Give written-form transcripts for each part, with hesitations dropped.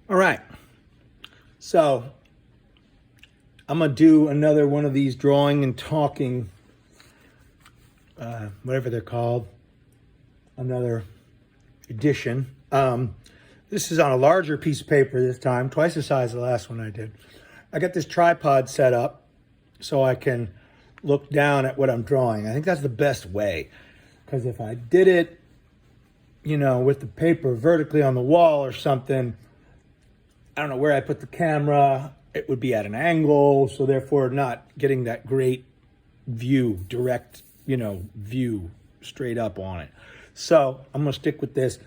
All right, so I'm gonna do another one of these drawing and talking, whatever they're called, another edition. This is on a larger piece of paper this time, twice the size of the last one I did. I got this tripod set up so I can look down at what I'm drawing. I think that's the best way, because if I did it, with the paper vertically on the wall or something, I don't know where I put the camera, it would be at an angle, so therefore not getting that great view, direct, view straight up on it. So I'm gonna stick with this.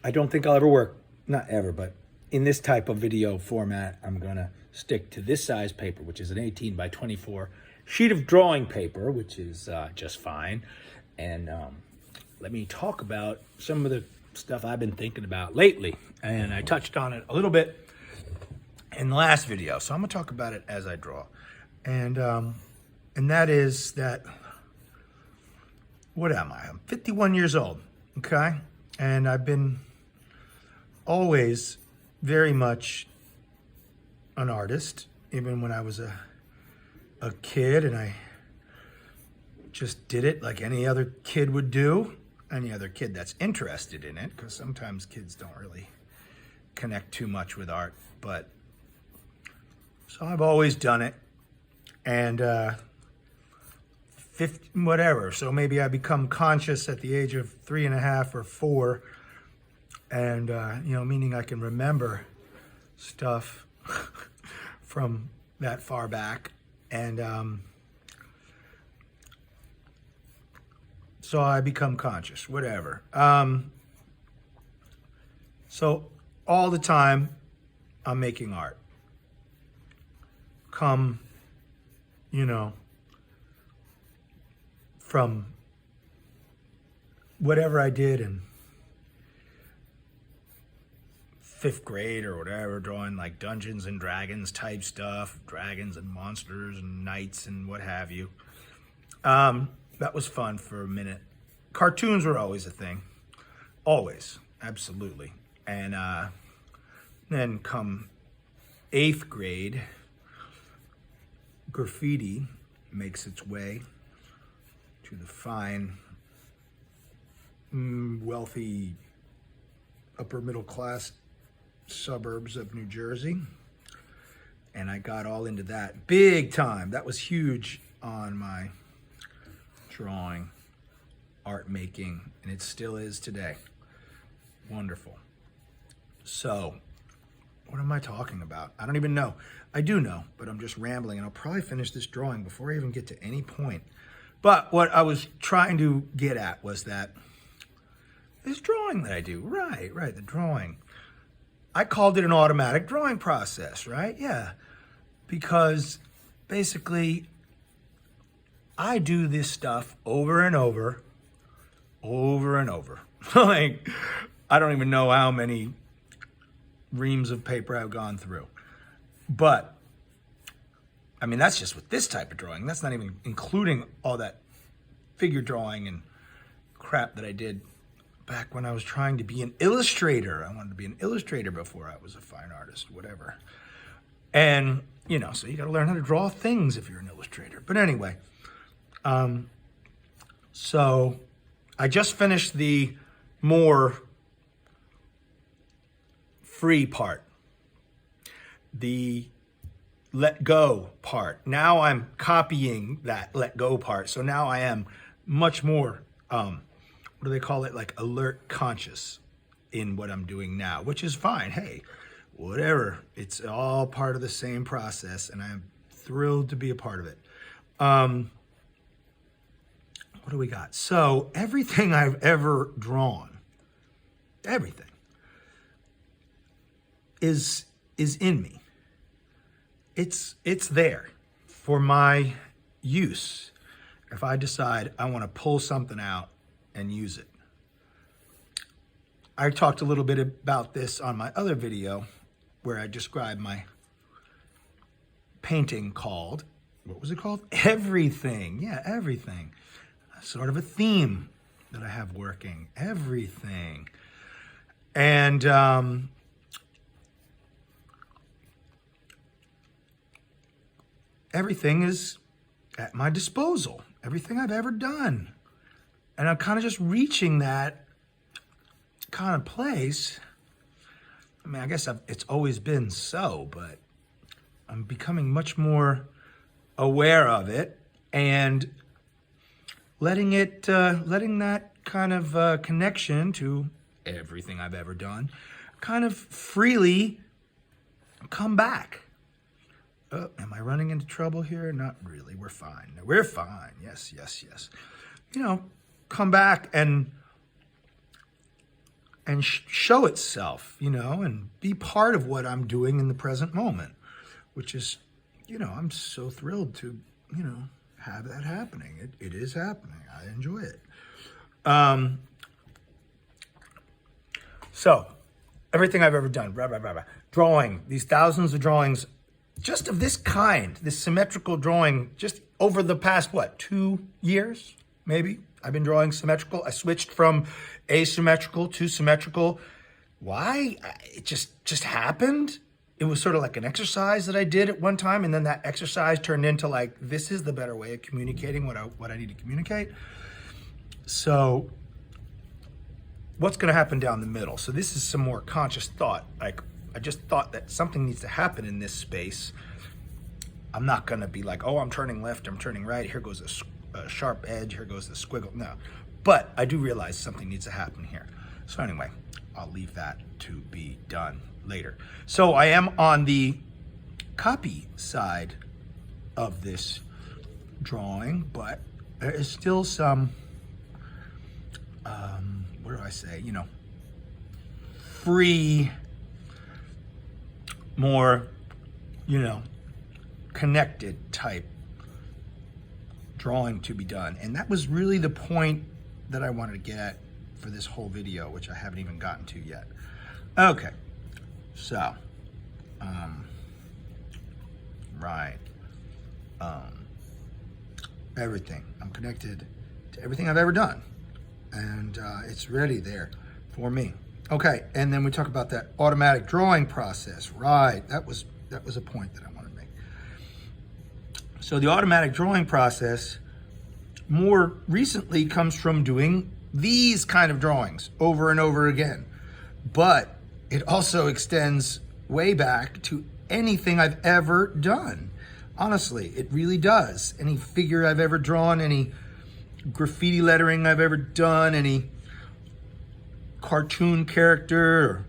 I don't think I'll ever work, not ever, but in this type of video format, I'm gonna stick to this size paper, which is an 18 by 24 sheet of drawing paper, which is just fine. And let me talk about some of the stuff I've been thinking about lately. And I touched on it a little bit in the last video, so I'm gonna talk about it as I draw. And that is that, what am I? I'm 51 years old, okay? And I've been always very much an artist, even when I was a kid, and I just did it like any other kid would do, any other kid that's interested in it, because sometimes kids don't really connect too much with art, but so I've always done it. And 50, whatever, so maybe I become conscious at the age of 3.5 or 4, and meaning I can remember stuff from that far back. And so I become conscious, whatever. So all the time I'm making art. Come, from whatever I did in 5th grade or whatever, drawing like Dungeons and Dragons type stuff, dragons and monsters and knights and what have you. That was fun for a minute. Cartoons were always a thing. Always, absolutely. And then come 8th grade, graffiti makes its way to the fine, wealthy, upper middle class suburbs of New Jersey. And I got all into that big time. That was huge on my drawing, art making, and it still is today. Wonderful. So, what am I talking about? I don't even know. I do know, but I'm just rambling, and I'll probably finish this drawing before I even get to any point. But what I was trying to get at was that this drawing that I do, right, the drawing. I called it an automatic drawing process, right? Yeah, because basically I do this stuff over and over. Like, I don't even know how many reams of paper I've gone through. But, I mean, that's just with this type of drawing. That's not even including all that figure drawing and crap that I did back when I was trying to be an illustrator. I wanted to be an illustrator before I was a fine artist, whatever. And, so you got to learn how to draw things if you're an illustrator. But anyway, so I just finished the more free part, the let go part. Now I'm copying that let go part. So now I am much more, what do they call it? Like alert conscious in what I'm doing now, which is fine. Hey, whatever. It's all part of the same process, and I'm thrilled to be a part of it. What do we got? So everything I've ever drawn, everything is in me. It's there for my use. If I decide I want to pull something out and use it. I talked a little bit about this on my other video where I described my painting called, what was it called? Everything. Yeah, everything. Sort of a theme that I have working. Everything. And everything is at my disposal, everything I've ever done. And I'm kind of just reaching that kind of place. I mean, I guess it's always been so, but I'm becoming much more aware of it and letting that kind of connection to everything I've ever done kind of freely come back. Am I running into trouble here? Not really. We're fine. We're fine. Yes, yes, yes. You know, come back and show itself, you know, and be part of what I'm doing in the present moment, which is, you know, I'm so thrilled to, you know, have that happening. It is happening. I enjoy it. So, everything I've ever done, drawing, these thousands of drawings, just of this kind, this symmetrical drawing, just over the past, 2 years, maybe? I've been drawing symmetrical. I switched from asymmetrical to symmetrical. Why? It just happened. It was sort of like an exercise that I did at one time, and then that exercise turned into like, this is the better way of communicating what I need to communicate. So what's going to happen down the middle? So this is some more conscious thought. Like, I just thought that something needs to happen in this space. I'm not going to be like, oh, I'm turning left, I'm turning right. Here goes a sharp edge. Here goes the squiggle. No. But I do realize something needs to happen here. So anyway, I'll leave that to be done later. So I am on the copy side of this drawing, but there is still some, what do I say, you know, free, more, you know, connected type drawing to be done. And that was really the point that I wanted to get at for this whole video, which I haven't even gotten to yet. Okay, so, right, everything. I'm connected to everything I've ever done, and it's ready there for me. Okay, and then we talk about that automatic drawing process. Right, that was a point that I wanted to make. So the automatic drawing process more recently comes from doing these kind of drawings over and over again. But it also extends way back to anything I've ever done. Honestly, it really does. Any figure I've ever drawn, any graffiti lettering I've ever done, any cartoon character, or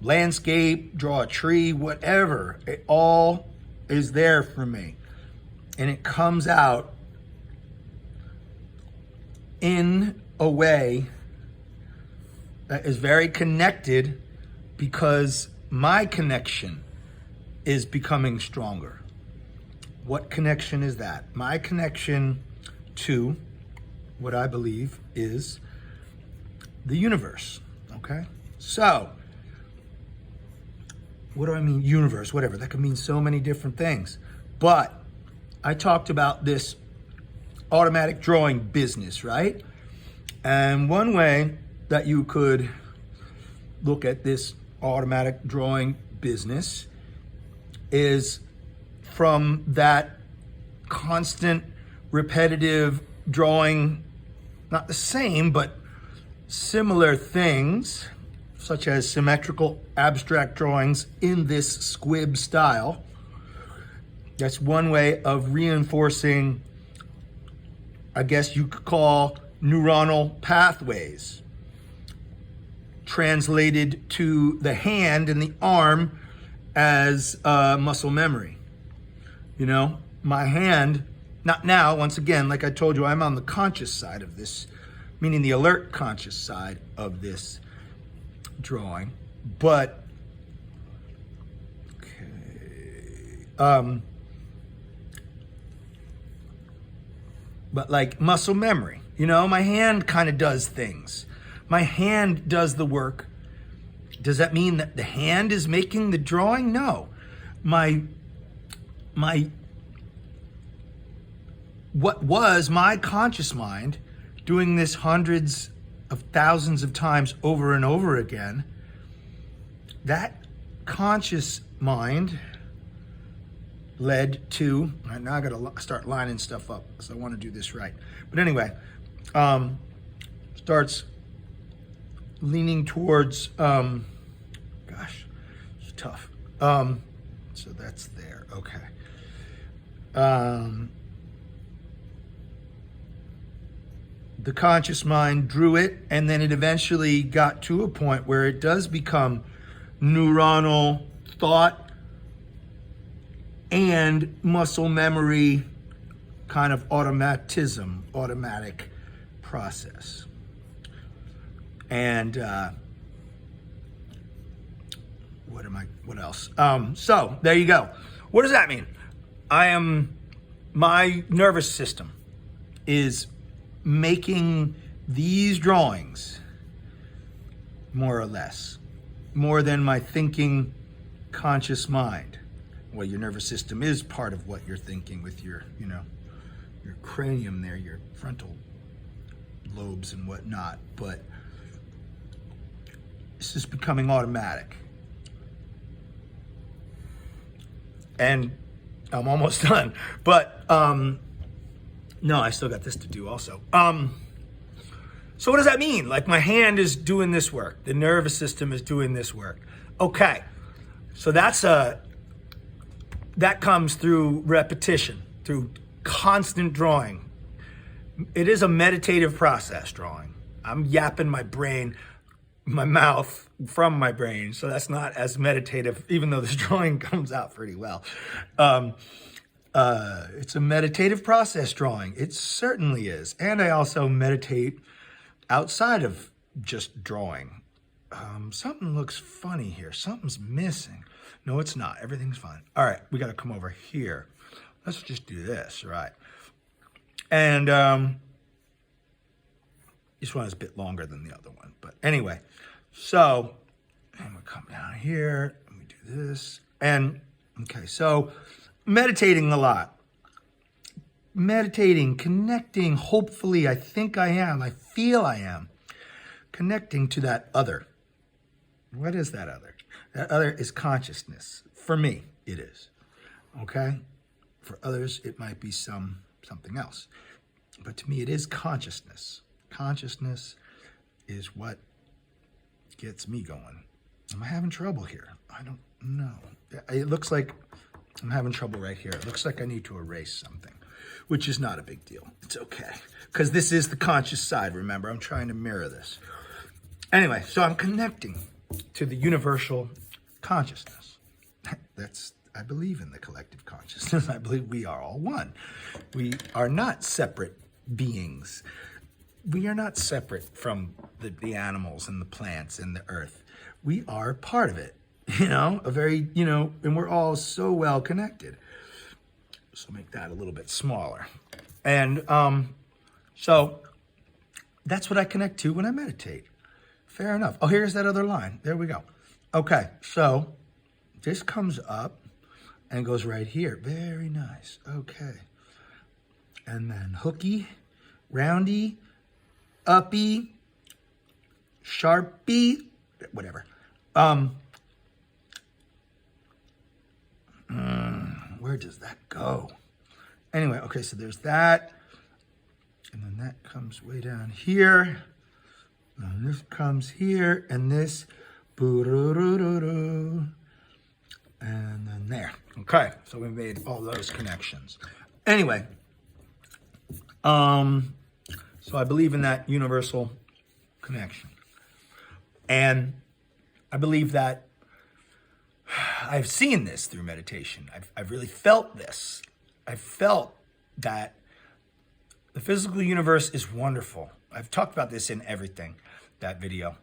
landscape, draw a tree, whatever. It all is there for me. And it comes out in a way that is very connected because my connection is becoming stronger. What connection is that? My connection to what I believe is the universe, okay? So, what do I mean, universe, whatever, that could mean so many different things. But I talked about this automatic drawing business, right? And one way that you could look at this automatic drawing business is from that constant, repetitive drawing, not the same, but similar things, such as symmetrical abstract drawings in this Squib style. That's one way of reinforcing, I guess you could call, neuronal pathways, translated to the hand and the arm as muscle memory. You know, my hand, not now, once again, like I told you, I'm on the conscious side of this, meaning the alert conscious side of this drawing, but, okay, but like muscle memory, you know, my hand kind of does things. My hand does the work. Does that mean that the hand is making the drawing? No. What was my conscious mind doing this hundreds of thousands of times over and over again, that conscious mind led to, right, now I gotta start lining stuff up because I want to do this right. But anyway, starts leaning towards, gosh, it's tough. So that's there, okay. The conscious mind drew it, and then it eventually got to a point where it does become neuronal thought and muscle memory, kind of automatic process. And what else? So there you go. What does that mean? My nervous system is making these drawings, more or less, more than my thinking conscious mind. Well, your nervous system is part of what you're thinking with your, your cranium there, your frontal lobes and whatnot, but this is becoming automatic. And I'm almost done, but no, I still got this to do also. So what does that mean? Like, my hand is doing this work. The nervous system is doing this work. Okay, so that comes through repetition, through constant drawing. It is a meditative process, drawing. I'm yapping my brain, my mouth from my brain, so that's not as meditative, even though this drawing comes out pretty well. It's a meditative process, drawing. It certainly is. And I also meditate outside of just drawing. Something looks funny here. Something's missing. No, it's not. Everything's fine. All right, we got to come over here. Let's just do this, right? And this one is a bit longer than the other one. But anyway, so I'm going to come down here. Let me do this. And, okay, so meditating a lot. Meditating, connecting, hopefully, I think I am. I feel I am. Connecting to that other. What is that other? That other is consciousness. For me, it is. Okay? For others, it might be something else. But to me, it is consciousness. Consciousness is what gets me going. Am I having trouble here? I don't know. It looks like I'm having trouble right here. It looks like I need to erase something, which is not a big deal. It's okay. Because this is the conscious side, remember? I'm trying to mirror this. Anyway, so I'm connecting to the universal consciousness. I believe in the collective consciousness. I believe we are all one. We are not separate beings. We are not separate from the animals and the plants and the earth. We are part of it, and we're all so well connected. So make that a little bit smaller. And so that's what I connect to when I meditate. Fair enough. Oh, here's that other line. There we go. Okay, so this comes up and goes right here. Very nice. Okay. And then hooky, roundy, uppy, sharpie, whatever. Where does that go? Anyway, okay, so there's that. And then that comes way down here. And this comes here, and this, and then there. Okay, so we made all those connections. Anyway, so I believe in that universal connection. And I believe that I've seen this through meditation. I've really felt this. I've felt that the physical universe is wonderful. I've talked about this in everything, that video.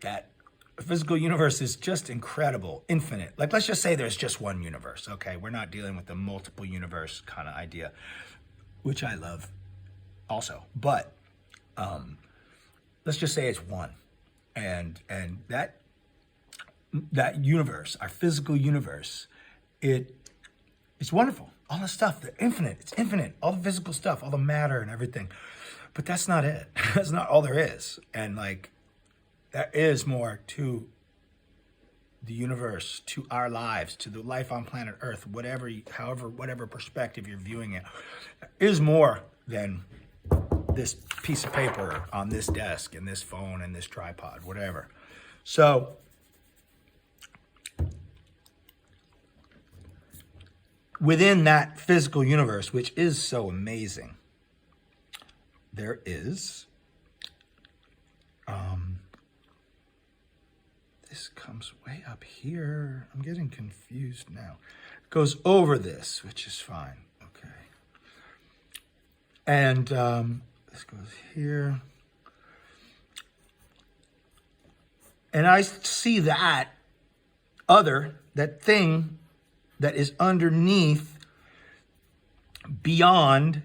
That the physical universe is just incredible, infinite. Like, let's just say there's just one universe, okay? We're not dealing with the multiple universe kind of idea, which I love also. But let's just say it's one. And that universe, our physical universe, it's wonderful. All the stuff, they're infinite. It's infinite. All the physical stuff, all the matter and everything. But that's not it. That's not all there is. And like, there is more to the universe, to our lives, to the life on planet Earth, whatever perspective you're viewing it, is more than this piece of paper on this desk and this phone and this tripod, whatever. So within that physical universe, which is so amazing, there is, this comes way up here. I'm getting confused now. It goes over this, which is fine. Okay. And this goes here. And I see that thing that is underneath, beyond,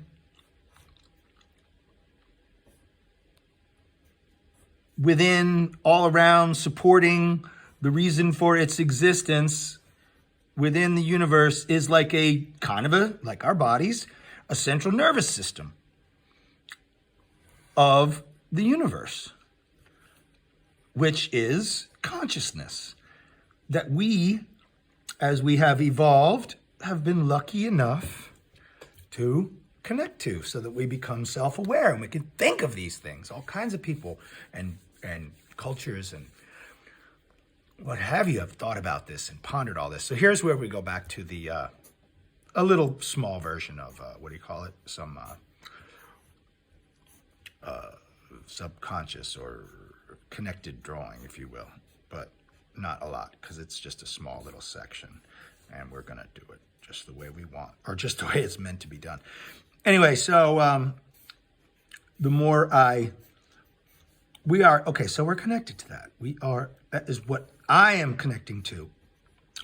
within, all around, supporting the reason for its existence within the universe, is like a kind of like our bodies, a central nervous system of the universe, which is consciousness that we, as we have evolved, have been lucky enough to connect to, so that we become self-aware and we can think of these things. All kinds of people and cultures and what have you have thought about this and pondered all this. So here's where we go back to the a little small version of what do you call it? Some subconscious or connected drawing, if you will, but not a lot, because it's just a small little section, and we're gonna do it just the way we want, or just the way it's meant to be done. Anyway, so the more we are, okay, so we're connected to that. That is what I am connecting to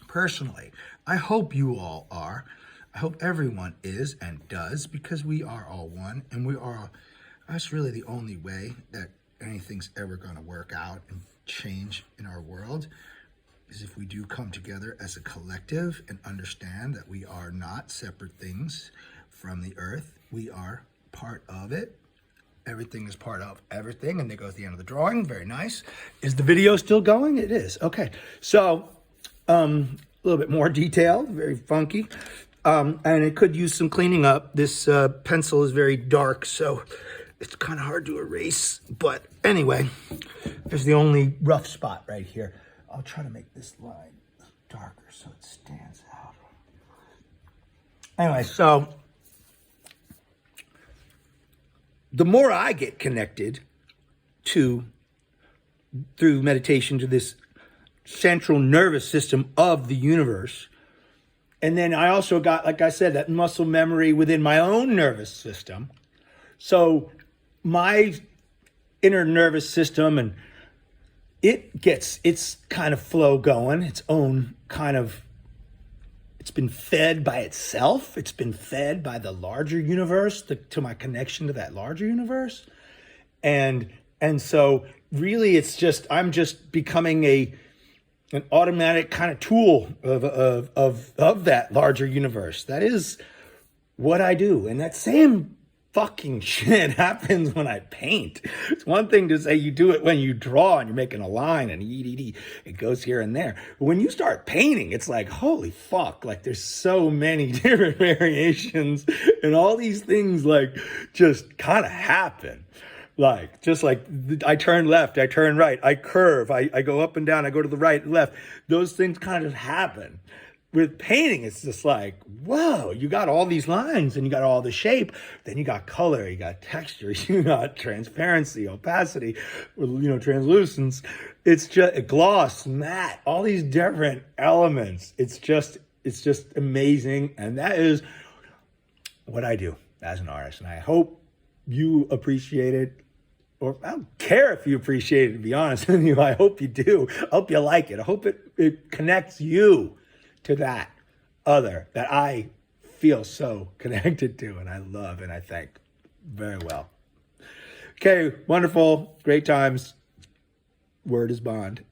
personally. I hope you all are. I hope everyone is and does, because we are all one, and that's really the only way that anything's ever gonna work out and change in our world, is if we do come together as a collective and understand that we are not separate things from the earth. We are part of it. Everything is part of everything. And there goes the end of the drawing. Very nice. Is the video still going? It is. Okay. So a little bit more detailed, very funky. And it could use some cleaning up. This pencil is very dark, so it's kind of hard to erase. But anyway, there's the only rough spot right here. I'll try to make this line darker so it stands out. Anyway, so the more I get connected through meditation, to this central nervous system of the universe, and then I also got, like I said, that muscle memory within my own nervous system. So my inner nervous system, and it gets its kind of flow going, its own kind of, it's been fed by itself. It's been fed by the larger universe, to my connection to that larger universe. And so really it's just, I'm just becoming an automatic kind of tool of that larger universe. That is what I do. And that same fucking shit happens when I paint. It's one thing to say you do it when you draw and you're making a line and it goes here and there. But when you start painting, it's like, holy fuck, like there's so many different variations, and all these things like just kind of happen. Like, just like I turn left, I turn right, I curve, I go up and down, I go to the right and left. Those things kind of happen. With painting, it's just like, whoa, you got all these lines and you got all the shape. Then you got color, you got texture, you got transparency, opacity, translucence. It's just gloss, matte, all these different elements. It's just amazing. And that is what I do as an artist. And I hope you appreciate it. Or I don't care if you appreciate it, to be honest with you. I hope you do. I hope you like it. I hope it connects you to that other that I feel so connected to and I love and I thank very well. Okay, wonderful, great times. Word is bond.